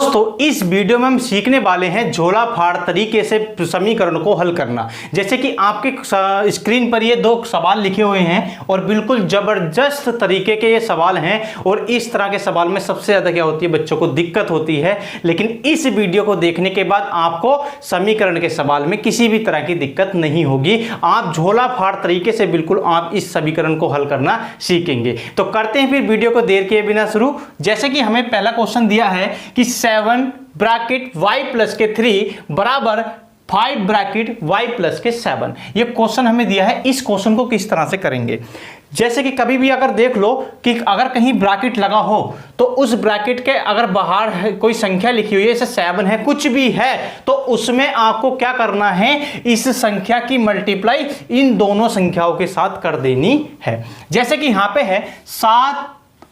दोस्तों इस वीडियो में हम सीखने वाले हैं झोला फाड़ तरीके से समीकरण को हल करना। जैसे कि आपके स्क्रीन पर ये दो सवाल लिखे हुए हैं और बिल्कुल जबरदस्त तरीके के ये सवाल हैं और इस तरह के सवाल में सबसे ज्यादा क्या होती है, बच्चों को दिक्कत होती है। लेकिन इस वीडियो को देखने के बाद आपको समीकरण के सवाल में किसी भी तरह की दिक्कत नहीं होगी। आप झोला फाड़ तरीके से बिल्कुल आप इस समीकरण को हल करना सीखेंगे। तो करते हैं फिर वीडियो को देर किए बिना शुरू। जैसे कि हमें पहला क्वेश्चन दिया है कि 7 ब्रैकेट y प्लस के 3 बराबर 5 ब्रैकेट y प्लस के 7। ये क्वेश्चन हमें दिया है। इस क्वेश्चन को किस तरह से करेंगे, जैसे कि कभी भी अगर देख लो कि अगर कहीं ब्रैकेट लगा हो तो उस ब्रैकेट के अगर बाहर कोई संख्या लिखी हुई है, जैसे 7 है, कुछ भी है, तो उसमें आपको क्या करना है, इस संख्या की मल्टीप्लाई इन दोनों संख्याओं के साथ कर देनी है। जैसे कि यहां पे है 7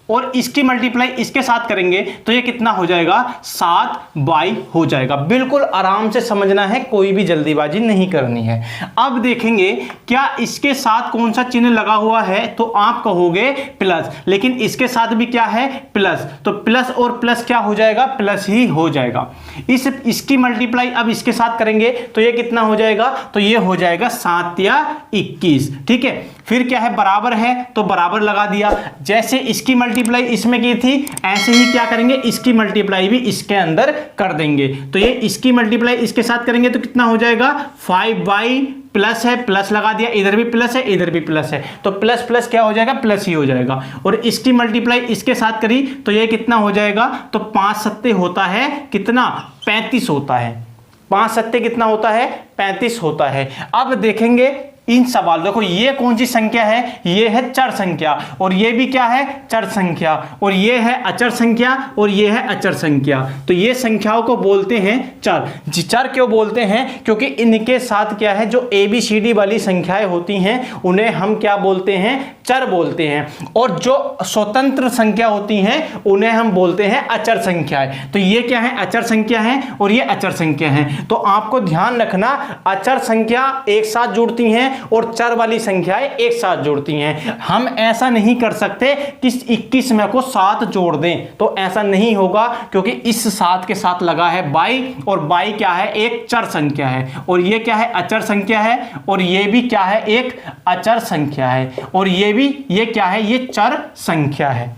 और इसकी मल्टीप्लाई इसके साथ करेंगे तो ये कितना हो जाएगा, 7y हो जाएगा। बिल्कुल आराम से समझना है, कोई भी जल्दीबाजी नहीं करनी है। अब देखेंगे क्या इसके साथ कौन सा चिन्ह लगा हुआ है, तो आप कहोगे प्लस, लेकिन इसके साथ भी क्या है, प्लस, तो प्लस और प्लस क्या हो जाएगा, प्लस ही हो जाएगा। इसकी मल्टीप्लाई अब इसके साथ करेंगे तो ये कितना हो जाएगा, तो ये हो जाएगा 7 या 21। ठीक है, फिर क्या है, बराबर है तो बराबर लगा दिया। जैसे इसकी मल्टीप्लाई इसमें की थी, ऐसे ही क्या करेंगे, इसकी मल्टीप्लाई भी इसके अंदर कर देंगे। तो ये इसकी मल्टीप्लाई इसके साथ करेंगे तो कितना हो जाएगा, 5y प्लस है, प्लस लगा दिया, इधर भी प्लस है, इधर भी प्लस है, तो प्लस प्लस क्या हो जाएगा, प्लस ही हो जाएगा। और इसकी मल्टीप्लाई इसके साथ करी तो ये कितना हो जाएगा, तो 5 सत्ते होता है कितना, 35 होता है। 5 सत्ते कितना होता है, 35 होता है। अब देखेंगे इन सवाल, देखो ये कौन सी संख्या है, ये है चर संख्या, और ये भी क्या है, चर संख्या, और ये है अचर संख्या, और ये है अचर संख्या। तो ये संख्याओं को बोलते हैं चर। चर क्यों बोलते हैं, क्योंकि इनके साथ क्या है, जो ABCD वाली संख्याएं होती हैं उन्हें हम क्या बोलते हैं, चर बोलते हैं, और जो स्वतंत्र संख्या होती हैं उन्हें हम बोलते हैं अचर संख्याएं। तो ये क्या है, अचर संख्या है और ये अचर संख्या है। तो आपको ध्यान रखना, अचर संख्या एक साथ जुड़ती हैं और चर वाली संख्याएं एक साथ जुड़ती हैं। हम ऐसा नहीं कर सकते कि 21 में को 7 जोड़ दें, तो ऐसा नहीं होगा, क्योंकि इस 7 के साथ लगा है y, और y क्या है, एक चर संख्या है, और ये क्या है, अचर संख्या है, और ये भी क्या है, एक अचर संख्या है, और ये क्या है, ये चर संख्या है।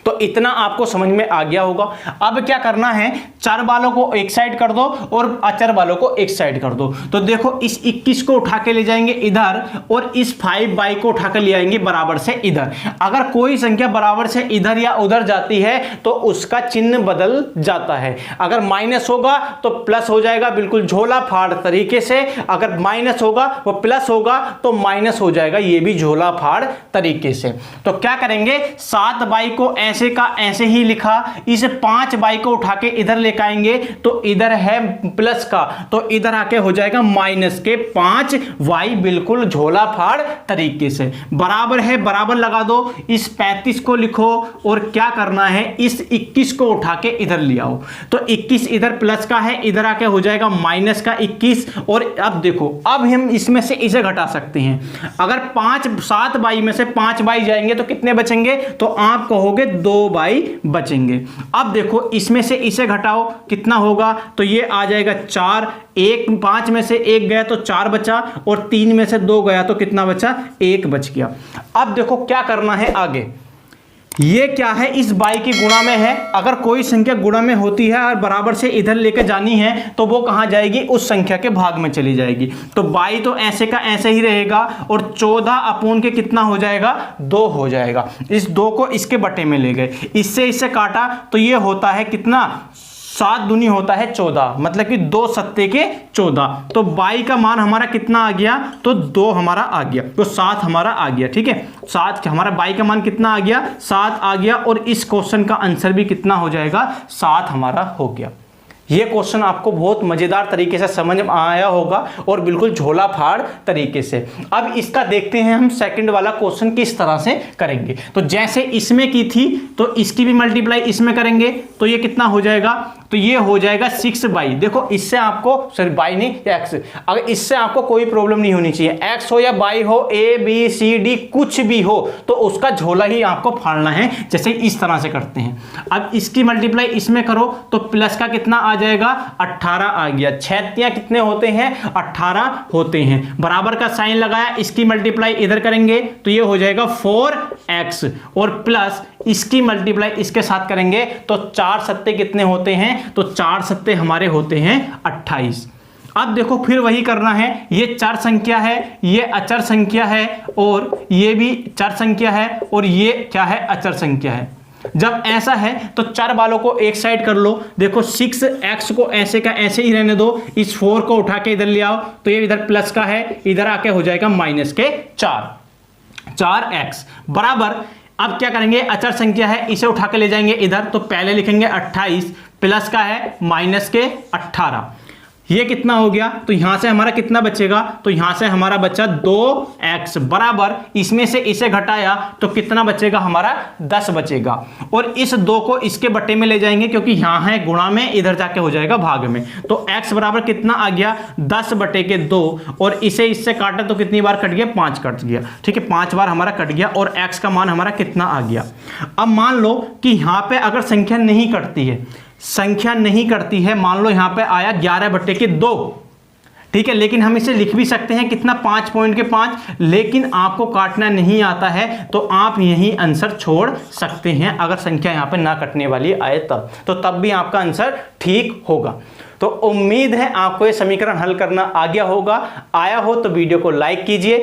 तो इतना आपको समझ में आ गया होगा। अब क्या करना है, चर वालों को एक साइड कर दो और अचर वालों को एक साइड कर दो। तो देखो इस 21 को उठा के ले जाएंगे इधर, और इस 5y को उठा के ले आएंगे बराबर से इधर। अगर कोई संख्या बराबर से इधर या उधर जाती है तो उसका चिन्ह बदल जाता है। अगर माइनस होगा तो प्लस हो जाएगा, बिल्कुल झोला फाड़ तरीके से। अगर माइनस होगा वो प्लस होगा तो माइनस हो जाएगा, ये भी झोला फाड़ तरीके से। तो क्या करेंगे, 7y को ऐसे का ऐसे ही लिखा, इसे 5y को उठा के इधर लेकर आएंगे तो इधर है प्लस का, तो इधर आके हो जाएगा माइनस के 5y, बिल्कुल झोला फाड़ तरीके से। बराबर है, बराबर लगा दो, इस 35 को लिखो और क्या करना है, इस 21 को उठा के इधर ले आओ। तो 21 इधर प्लस का है, इधर आके हो जाएगा माइनस का 21। और अब देखो, अब हम इसमें से इसे घटा सकते हैं। अगर 7y में से 5y जाएंगे तो कितने बचेंगे, तो आप कहोगे 2y बचेंगे। अब देखो इसमें से इसे घटाओ, कितना होगा, तो ये आ जाएगा 4। 5 में से 1 गया तो 4 बचा, और 3 में से 2 गया तो कितना बचा, 1 बच गया। अब देखो क्या करना है आगे, ये क्या है, इस y की गुणा में है। अगर कोई संख्या गुणा में होती है और बराबर से इधर लेकर जानी है तो वो कहां जाएगी, उस संख्या के भाग में चली जाएगी। तो y तो ऐसे का ऐसे ही रहेगा, और 14 अपून के कितना हो जाएगा, 2 हो जाएगा। इस 2 को इसके बटे में ले गए, इससे काटा तो ये होता है कितना, 7 दूनी होता है 14, मतलब कि 2 सत्ते के 14। तो y का मान हमारा कितना आ गया, तो 2 हमारा आ गया, तो 7 हमारा आ गया। ठीक है, 7 हमारा y का मान कितना आ गया, 7 आ गया, और इस क्वेश्चन का आंसर भी कितना हो जाएगा, 7 हमारा हो गया। ये क्वेश्चन आपको बहुत मजेदार तरीके से समझ में आया होगा और बिल्कुल झोला फाड़ तरीके से। अब इसका देखते हैं हम सेकंड वाला क्वेश्चन किस तरह से करेंगे। तो जैसे इसमें की थी तो इसकी भी मल्टीप्लाई इसमें करेंगे तो ये कितना हो जाएगा, तो ये हो जाएगा 6/, देखो इससे आपको सॉरी बाई नहीं x, अगर इससे आपको कोई प्रॉब्लम नहीं होनी चाहिए, x हो या y हो, a b c d कुछ भी हो तो उसका झोला ही आपको फाड़ना है, जैसे इस तरह से करते हैं। अब इसकी मल्टीप्लाई इसमें करो तो प्लस का कितना आ जाएगा 18 आ गया, 6 कितने होते हैं 18 होते हैं, बराबर का साइन लगाया, इसकी मल्टीप्लाई इधर करेंगे तो ये हो जाएगा 4x और प्लस इसकी मल्टीप्लाई इसके साथ करेंगे तो 4 सत्ते कितने होते हैं, तो 4 सत्ते हमारे होते हैं 28। अब देखो फिर वही करना है, ये चर संख्या है, ये अचर संख्या है और ये भी चर संख्या है और ये क्या है अचर संख्या है। जब ऐसा है तो चर वालों को एक साइड कर लो, देखो 6x को ऐसे का ऐसे ही रहने दो, इस 4 को उठा के इधर ले आओ तो ये इधर प्लस का है, इधर आके हो जाएगा माइनस के 4x बराबर। अब क्या करेंगे, अचर संख्या है इसे उठा के ले जाएंगे इधर, तो पहले लिखेंगे 28 प्लस का है माइनस के 18, ये कितना हो गया, तो यहां से हमारा कितना बचेगा, तो यहां से हमारा बचा 2x बराबर, इसमें से इसे घटाया तो कितना बचेगा हमारा 10 बचेगा, और इस 2 को इसके बट्टे में ले जाएंगे क्योंकि यहां है गुणा में, इधर जाके हो जाएगा भाग में, तो x बराबर कितना आ गया 10/2 और इसे इससे काटा तो कितनी बार कट गया 5 कट गया, ठीक है 5 बार हमारा कट गया और x का मान हमारा कितना आ गया। अब मान लो कि यहां पे अगर संख्या नहीं कटती है, संख्या नहीं करती है, मान लो यहां पे आया 11/2, ठीक है, लेकिन हम इसे लिख भी सकते हैं कितना 5.5, लेकिन आपको काटना नहीं आता है तो आप यही आंसर छोड़ सकते हैं, अगर संख्या यहां पे ना कटने वाली आए तब भी आपका आंसर ठीक होगा। तो उम्मीद है आपको ये समीकरण हल करना आ गया होगा, आया हो तो वीडियो को लाइक कीजिए।